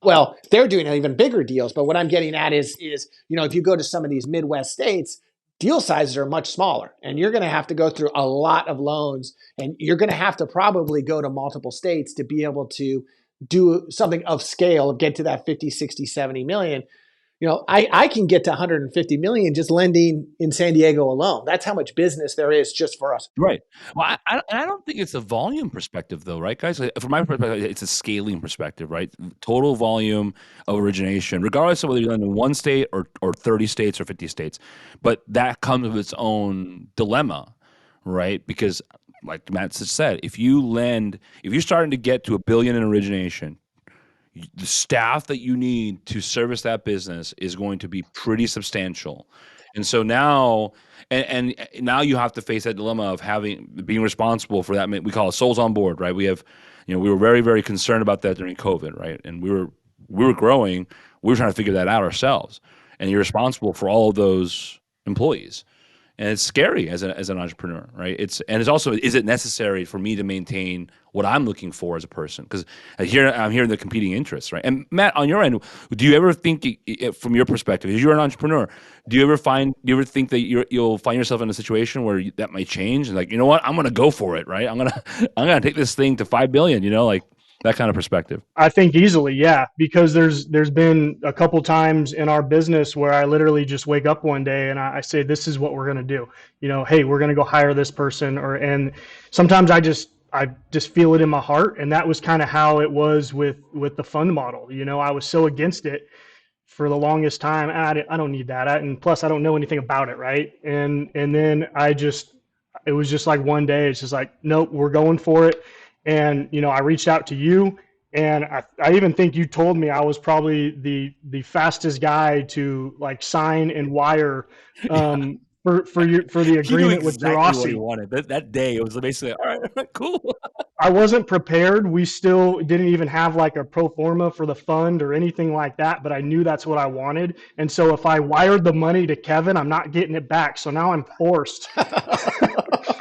Well, they're doing even bigger deals. But what I'm getting at is if you go to some of these Midwest states, deal sizes are much smaller, and you're going to have to go through a lot of loans, and you're going to have to probably go to multiple states to be able to do something of scale, get to that 50, 60, 70 million. I can get to 150 million just lending in San Diego alone. That's how much business there is just for us. Right. Well, I don't think it's a volume perspective though, right, guys? Like, from my perspective, it's a scaling perspective, right? Total volume of origination, regardless of whether you lend in 1 state or 30 states or 50 states. But that comes with its own dilemma, right? Because like Matt said, if you're starting to get to $1 billion in origination, the staff that you need to service that business is going to be pretty substantial. And so now, and now you have to face that dilemma of being responsible for that. We call it souls on board, right? We have, we were very, very concerned about that during COVID, right? And we were growing. We were trying to figure that out ourselves. And you're responsible for all of those employees. and it's scary as an entrepreneur, right? It's also, is it necessary for me to maintain what I'm looking for as a person? Because I'm hearing the competing interests, right? And Matt, on your end, do you ever think, from your perspective, as you're an entrepreneur, do you ever think that you'll find yourself in a situation where that might change, and like, you know what, I'm gonna go for it, right? I'm gonna take this thing to 5 billion, like that kind of perspective. I think easily, yeah, because there's been a couple times in our business where I literally just wake up one day and I say, this is what we're going to do. Hey, we're going to go hire this person, and sometimes I just feel it in my heart, and that was kind of how it was with the fund model. I was so against it for the longest time. I don't need that, and plus I don't know anything about it, right? And then it was just like one day, it's just like, nope, we're going for it. And I reached out to you, and I even think you told me I was probably the fastest guy to like sign and wire for the He knew agreement with exactly what he Gerasi. wanted. That day, it was basically, all right, cool. I wasn't prepared. We still didn't even have like a pro forma for the fund or anything like that, but I knew that's what I wanted. And so if I wired the money to Kevin, I'm not getting it back. So now I'm forced.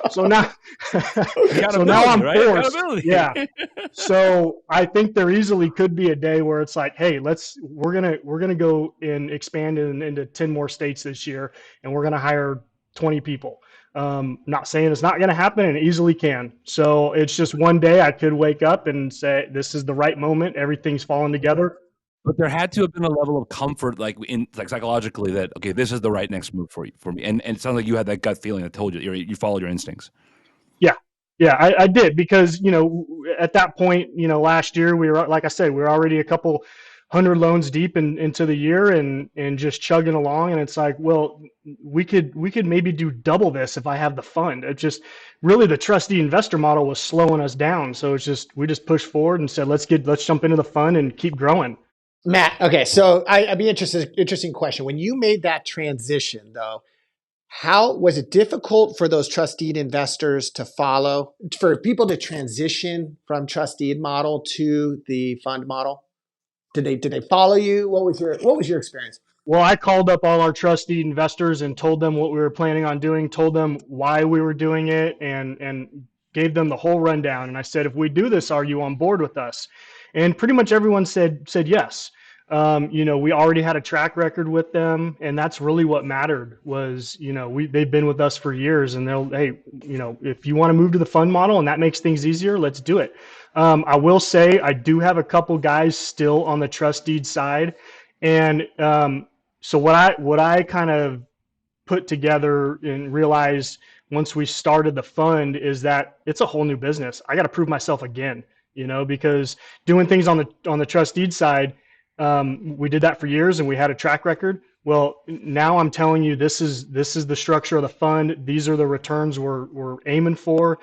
so now, so now I'm right? forced. Accountability. Yeah. So I think there easily could be a day where it's like, hey, we're gonna go and expand into 10 more states this year, and we're gonna hire 20 people. Not saying it's not going to happen, and it easily can. So it's just one day I could wake up and say, this is the right moment. Everything's falling together. But there had to have been a level of comfort, like psychologically, that okay, this is the right next move for me. And it sounds like you had that gut feeling that told you followed your instincts. Yeah. Yeah, I did, because, at that point, last year we were, like I said, we were already a couple hundred loans deep into the year, and just chugging along. And it's like, well, we could maybe do double this if I have the fund. It just really, the trustee investor model was slowing us down. So we just pushed forward and said, let's jump into the fund and keep growing. Matt, okay, so I'd be interesting question. When you made that transition, though, how was it difficult for those trustee investors to follow, for people to transition from trustee model to the fund model? Did they follow you? What was your experience? Well, I called up all our trustee investors and told them what we were planning on doing, told them why we were doing it, and gave them the whole rundown. And I said, if we do this, are you on board with us? And pretty much everyone said yes. We already had a track record with them, and that's really what mattered. Was they've been with us for years, and if you want to move to the fund model and that makes things easier, let's do it. I will say I do have a couple guys still on the trustee side, and so what I kind of put together and realized once we started the fund is that it's a whole new business. I got to prove myself again, because doing things on the trustee side, we did that for years and we had a track record. Well, now I'm telling you, this is the structure of the fund. These are the returns we're aiming for.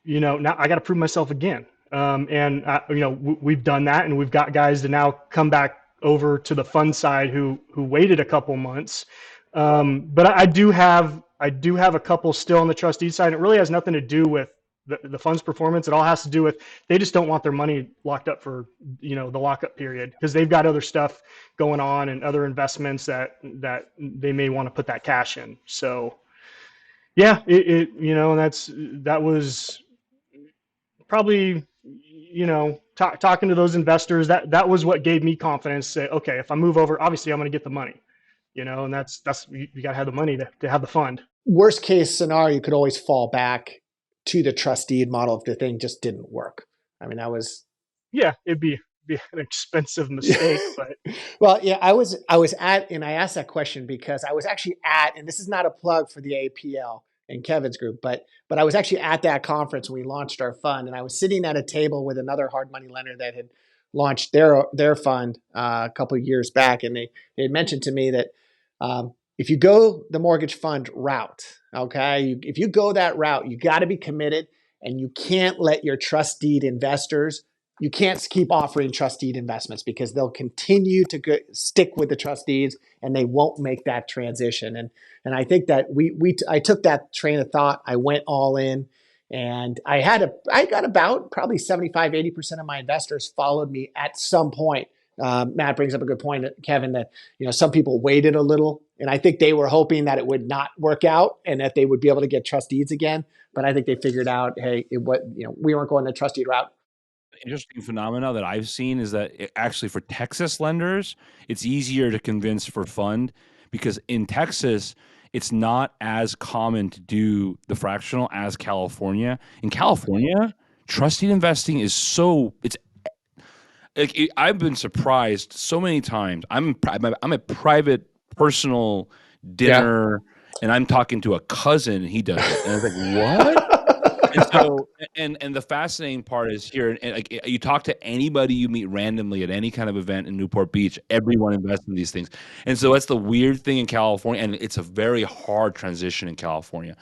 Now I got to prove myself again. We've done that, and we've got guys to now come back over to the fund side who waited a couple months. But I do have a couple still on the trustee side. It really has nothing to do with the fund's performance. It all has to do with, they just don't want their money locked up for the lockup period, because they've got other stuff going on and other investments that they may want to put that cash in. So yeah, that was probably, talking to those investors, that was what gave me confidence to say, okay, if I move over, obviously I'm going to get the money, and that's you got to have the money to have the fund. Worst case scenario, you could always fall back to the trustee model if the thing just didn't work. I mean, that was, yeah, it'd be an expensive mistake, but well, yeah, I was at, and I asked that question because I was actually at, and this is not a plug for the APL and Kevin's group, but I was actually at that conference when we launched our fund, and I was sitting at a table with another hard money lender that had launched their fund a couple of years back, and they had mentioned to me that if you go the mortgage fund route, okay, if you go that route, you got to be committed, and you can't let your trustee investors, you can't keep offering trustee investments, because they'll continue to stick with the trustees and they won't make that transition. And I think that I took that train of thought. I went all in, and I got about probably 75, 80% of my investors followed me at some point Matt brings up a good point, Kevin, that some people waited a little, and I think they were hoping that it would not work out and that they would be able to get trustees again. But I think they figured out, hey, we weren't going the trustee route. Interesting phenomena that I've seen is that actually for Texas lenders, it's easier to convince for fund because in Texas, it's not as common to do the fractional as California. In California, trustee investing is it's like I've been surprised so many times. I'm a private personal Yeah. dinner, and I'm talking to a cousin, and he does it, and I was like, what? And so, and the fascinating part is here, and like you talk to anybody you meet randomly at any kind of event in Newport Beach, everyone invests in these things. And so that's the weird thing in California, and it's a very hard transition in California.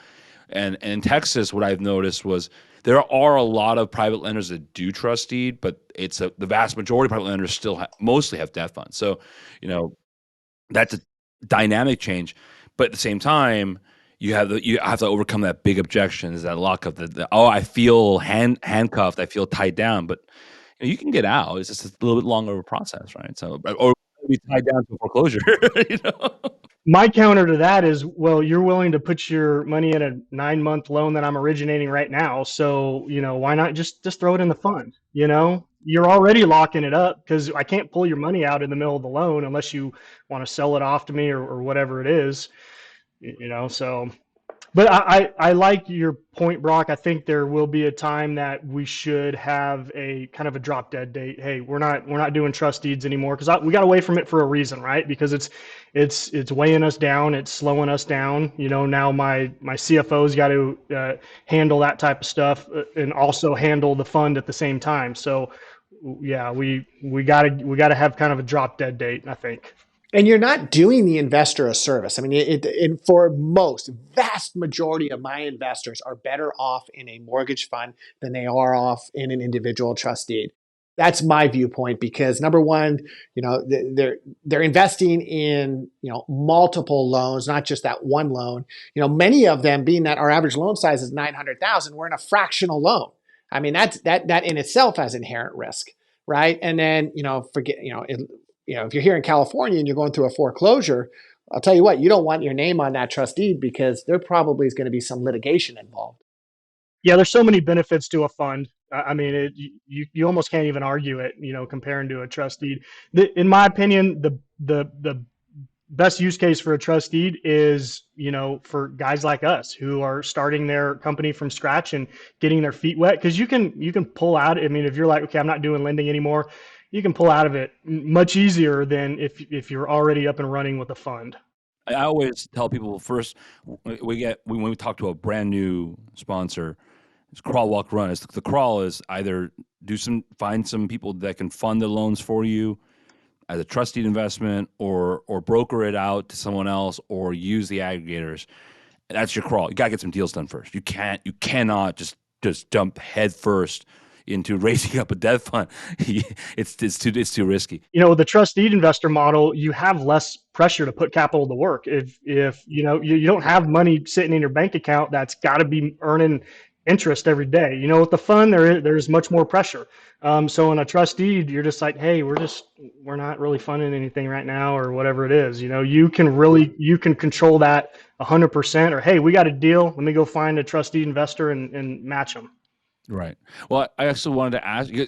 And in Texas, what I've noticed was there are a lot of private lenders that do trustee, but the vast majority of private lenders still mostly have debt funds. So, that's a dynamic change. But at the same time, you have to overcome that big objection, is that lock of I feel handcuffed, I feel tied down, but you can get out. It's just a little bit longer of a process, right? So, or be tied down to foreclosure. you know? My counter to that is, well, you're willing to put your money in a 9-month loan that I'm originating right now. So, why not just throw it in the fund? You're already locking it up because I can't pull your money out in the middle of the loan unless you want to sell it off to me or whatever it is, so. But I like your point, Brock. I think there will be a time that we should have a kind of a drop dead date. Hey, we're not doing trust deeds anymore because we got away from it for a reason, right? Because it's weighing us down, it's slowing us down. Now my CFO's got to handle that type of stuff and also handle the fund at the same time. So yeah, we gotta have kind of a drop dead date, I think. And you're not doing the investor a service. I mean, for most, vast majority of my investors are better off in a mortgage fund than they are off in an individual trust deed. That's my viewpoint because number one, they're investing in multiple loans, not just that one loan. Many of them, being that our average loan size is 900,000, we're in a fractional loan. I mean, that in itself has inherent risk, right? And then if you're here in California and you're going through a foreclosure, I'll tell you what, you don't want your name on that trust deed because there probably is going to be some litigation involved. Yeah, there's so many benefits to a fund. I mean, you almost can't even argue it, comparing to a trust deed. In my opinion, the best use case for a trust deed is, for guys like us who are starting their company from scratch and getting their feet wet. Because you can pull out. I mean, if you're like, okay, I'm not doing lending anymore, you can pull out of it much easier than if you're already up and running with a fund. I always tell people first when we talk to a brand new sponsor, it's crawl, walk, run. The crawl is either find some people that can fund the loans for you as a trusted investment, or broker it out to someone else, or use the aggregators. That's your crawl. You gotta get some deals done first. You cannot just jump head first into raising up a debt fund. it's too risky. With the trustee investor model, you have less pressure to put capital to work. If you don't have money sitting in your bank account that's got to be earning interest every day. With the fund, there's much more pressure. So in a trustee, you're just like, hey, we're not really funding anything right now, or whatever it is. You can control that 100%. Or hey, we got a deal. Let me go find a trustee investor and match them. Right. Well, I actually wanted to ask you,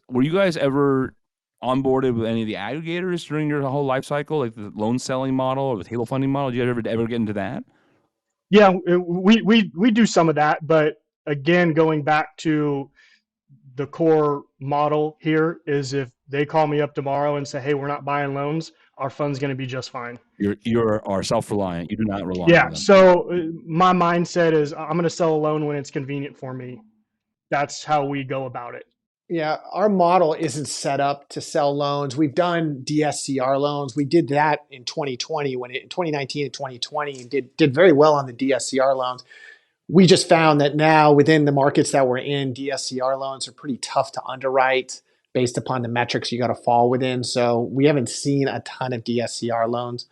were you guys ever onboarded with any of the aggregators during your whole life cycle, like the loan selling model or the table funding model? Did you ever get into that? Yeah, we do some of that, but again, going back to the core model here is if they call me up tomorrow and say, hey, we're not buying loans, our fund's going to be just fine. You are self-reliant. You do not rely Yeah. on them. So my mindset is I'm going to sell a loan when it's convenient for me. That's how we go about it. Yeah, our model isn't set up to sell loans. We've done DSCR loans. We did that in 2020 in 2019 and 2020 and did very well on the DSCR loans. We just found that now within the markets that we're in, DSCR loans are pretty tough to underwrite based upon the metrics you got to fall within. So we haven't seen a ton of DSCR loans.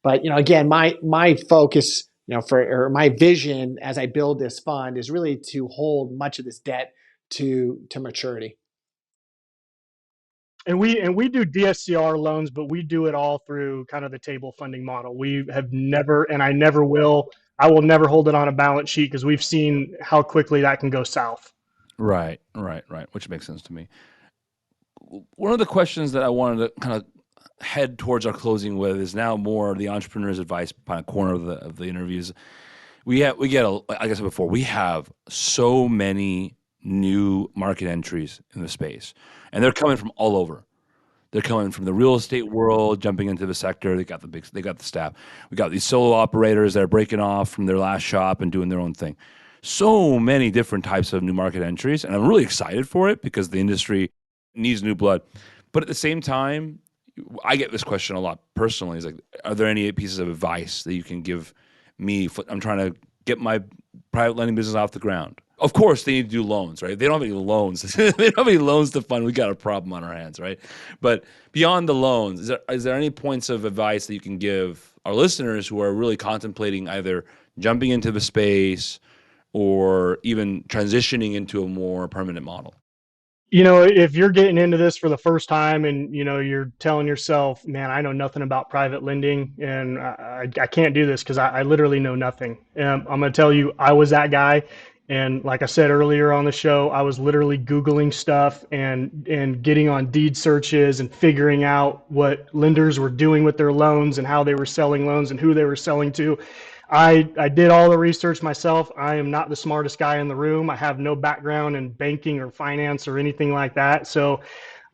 But again, my focus, or my vision as I build this fund is really to hold much of this debt to maturity. And we do DSCR loans, but we do it all through kind of the table funding model. We have never, and I never will. I will never hold it on a balance sheet because we've seen how quickly that can go south. Right, right, right. Which makes sense to me. One of the questions that I wanted to kind of head towards our closing with is now more the entrepreneur's advice kind of corner of the interviews. We get like I said before, we have so many new market entries in the space, and they're coming from all over. They're coming from the real estate world, jumping into the sector. They got the staff. We got these solo operators that are breaking off from their last shop and doing their own thing. So many different types of new market entries, and I'm really excited for it because the industry needs new blood. But at the same time, I get this question a lot personally. Is like, are there any pieces of advice that you can give me? I'm trying to get my private lending business off the ground. Of course, they need to do loans, right? They don't have any loans. They don't have any loans to fund. We got a problem on our hands, right? But beyond the loans, is there any points of advice that you can give our listeners who are really contemplating either jumping into the space or even transitioning into a more permanent model? If you're getting into this for the first time and, you're telling yourself, man, I know nothing about private lending and I can't do this because I literally know nothing. I'm going to tell you, I was that guy. And like I said earlier on the show, I was literally Googling stuff and getting on deed searches and figuring out what lenders were doing with their loans and how they were selling loans and who they were selling to. I did all the research myself. I am not the smartest guy in the room. I have no background in banking or finance or anything like that. So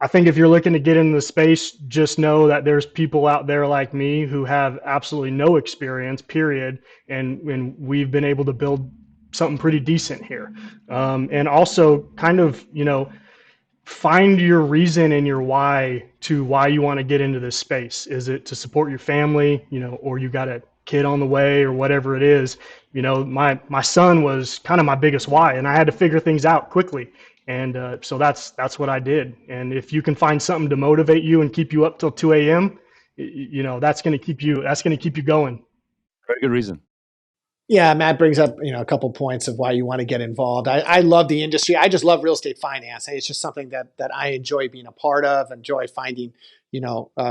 I think if you're looking to get into the space, just know that there's people out there like me who have absolutely no experience, period. And we've been able to build something pretty decent here. And also kind of, find your reason and your why to why you want to get into this space. Is it to support your family, or you got a kid on the way or whatever it is? My son was kind of my biggest why, and I had to figure things out quickly. And so that's what I did. And if you can find something to motivate you and keep you up till 2 a.m., that's going to keep you going. Very good reason. Yeah, Matt brings up a couple points of why you want to get involved. I love the industry. I just love real estate finance. It's just something that I enjoy being a part of. Enjoy finding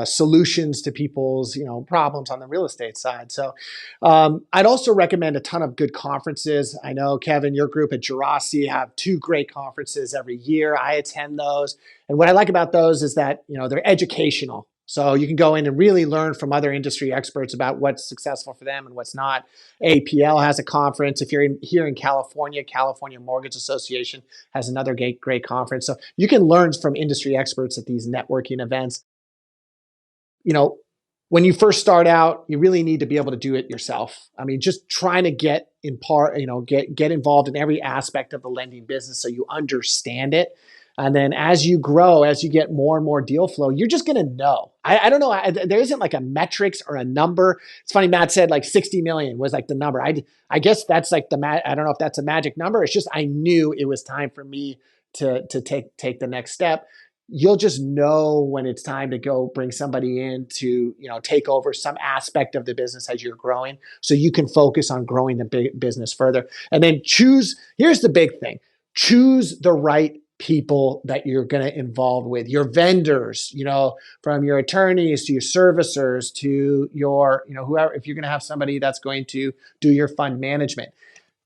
solutions to people's problems on the real estate side. So I'd also recommend a ton of good conferences. I know Kevin, your group at Jurassic have 2 great conferences every year. I attend those, and what I like about those is that they're educational. So you can go in and really learn from other industry experts about what's successful for them and what's not. APL has a conference. If you're here in California, California Mortgage Association has another great conference. So you can learn from industry experts at these networking events. When you first start out, you really need to be able to do it yourself. I mean, just trying to get involved in every aspect of the lending business so you understand it. And then as you grow, as you get more and more deal flow, you're just going to know. I don't know. There isn't like a metrics or a number. It's funny. Matt said like 60 million was like the number. I guess that's like I don't know if that's a magic number. It's just, I knew it was time for me to take the next step. You'll just know when it's time to go bring somebody in to, take over some aspect of the business as you're growing, so you can focus on growing the business further. And then here's the big thing, choose the right people that you're going to involve with your vendors, from your attorneys to your servicers to your, whoever, if you're going to have somebody that's going to do your fund management.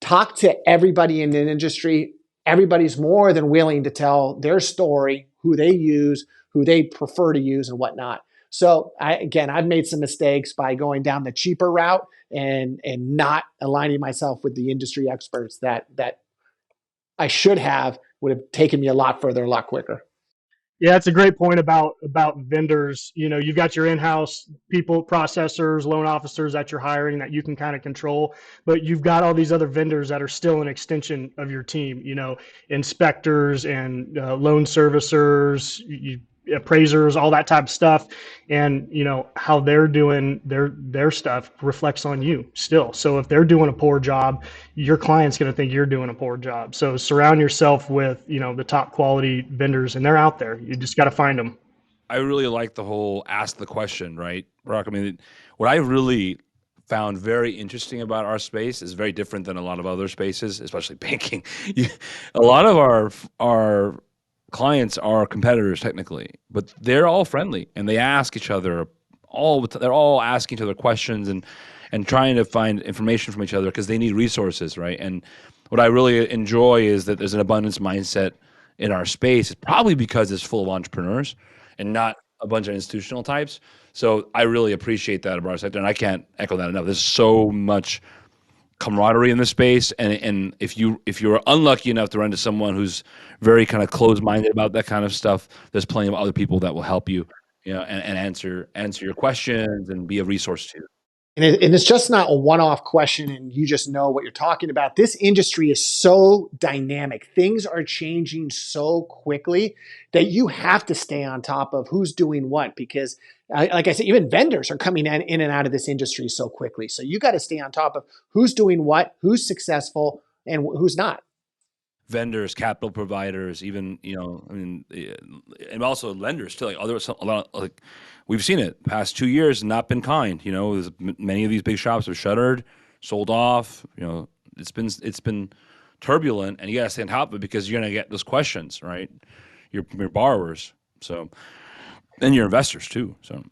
Talk to everybody in the industry. Everybody's more than willing to tell their story, who they use, who they prefer to use, and whatnot. So I've made some mistakes by going down the cheaper route and not aligning myself with the industry experts that I should have, would have taken me a lot further, a lot quicker. Yeah, it's a great point about vendors. You've got your in-house people, processors, loan officers that you're hiring that you can kind of control, but you've got all these other vendors that are still an extension of your team. Inspectors and loan servicers, appraisers, all that type of stuff, and how they're doing their stuff reflects on you still. So if they're doing a poor job, your client's going to think you're doing a poor job. So surround yourself with the top quality vendors, and they're out there. You just got to find them. I really like the whole ask the question, right, Brock? I mean, what I really found very interesting about our space is very different than a lot of other spaces, especially banking. A lot of our clients are competitors technically, but they're all friendly and they ask each other they're all asking each other questions and trying to find information from each other because they need resources, right? And what I really enjoy is that there's an abundance mindset in our space. It's probably because it's full of entrepreneurs and not a bunch of institutional types. So I really appreciate that about our sector, and I can't echo that enough. There's so much camaraderie in this space, and if you're unlucky enough to run into someone who's very kind of closed-minded about that kind of stuff, there's plenty of other people that will help you, and answer your questions and be a resource to you. And it's just not a one-off question and you just know what you're talking about. This industry is so dynamic. Things are changing so quickly that you have to stay on top of who's doing what because, like I said, even vendors are coming in and out of this industry so quickly. So you got to stay on top of who's doing what, who's successful, and who's not. Vendors, capital providers, even and also lenders too. Like a lot of, like we've seen it past 2 years, not been kind. Many of these big shops have shuttered, sold off. It's been turbulent, and you got to stay on top of it because you're going to get those questions, right? Your borrowers, so and your investors too. So,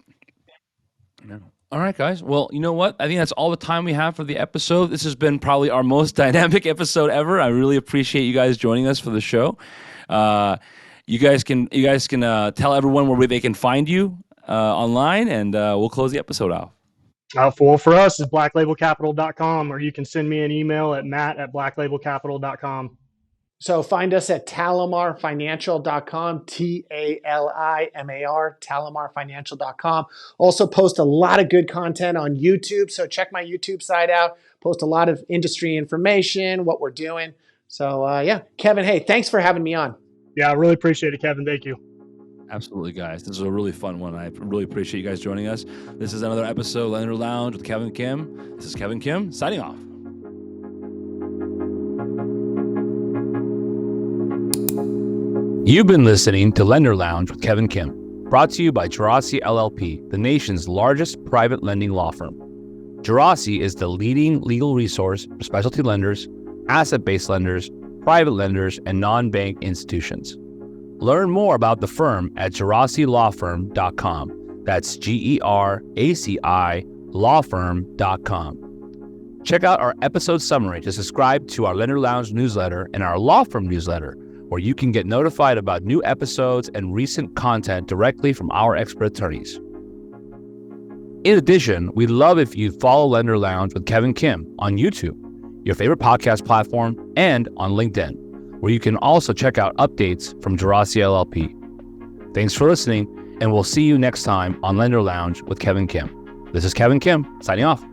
yeah. All right, guys. Well, you know what? I think that's all the time we have for the episode. This has been probably our most dynamic episode ever. I really appreciate you guys joining us for the show. You guys can tell everyone where they can find you online, and we'll close the episode out. For us is blacklabelcapital.com, or you can send me an email at matt@blacklabelcapital.com. So find us at talimarfinancial.com, TALIMAR, talimarfinancial.com. Also post a lot of good content on YouTube. So check my YouTube site out. Post a lot of industry information, what we're doing. So yeah, Kevin, hey, thanks for having me on. Yeah, I really appreciate it, Kevin. Thank you. Absolutely, guys. This is a really fun one. I really appreciate you guys joining us. This is another episode of Lender Lounge with Kevin Kim. This is Kevin Kim signing off. You've been listening to Lender Lounge with Kevin Kim, brought to you by Gerasi LLP, the nation's largest private lending law firm. Gerasi is the leading legal resource for specialty lenders, asset-based lenders, private lenders, and non-bank institutions. Learn more about the firm at gerasilawfirm.com. That's GERACI lawfirm.com. Check out our episode summary to subscribe to our Lender Lounge newsletter and our law firm newsletter, where you can get notified about new episodes and recent content directly from our expert attorneys. In addition, we'd love if you follow Lender Lounge with Kevin Kim on YouTube, your favorite podcast platform, and on LinkedIn, where you can also check out updates from Gerasi LLP. Thanks for listening, and we'll see you next time on Lender Lounge with Kevin Kim. This is Kevin Kim, signing off.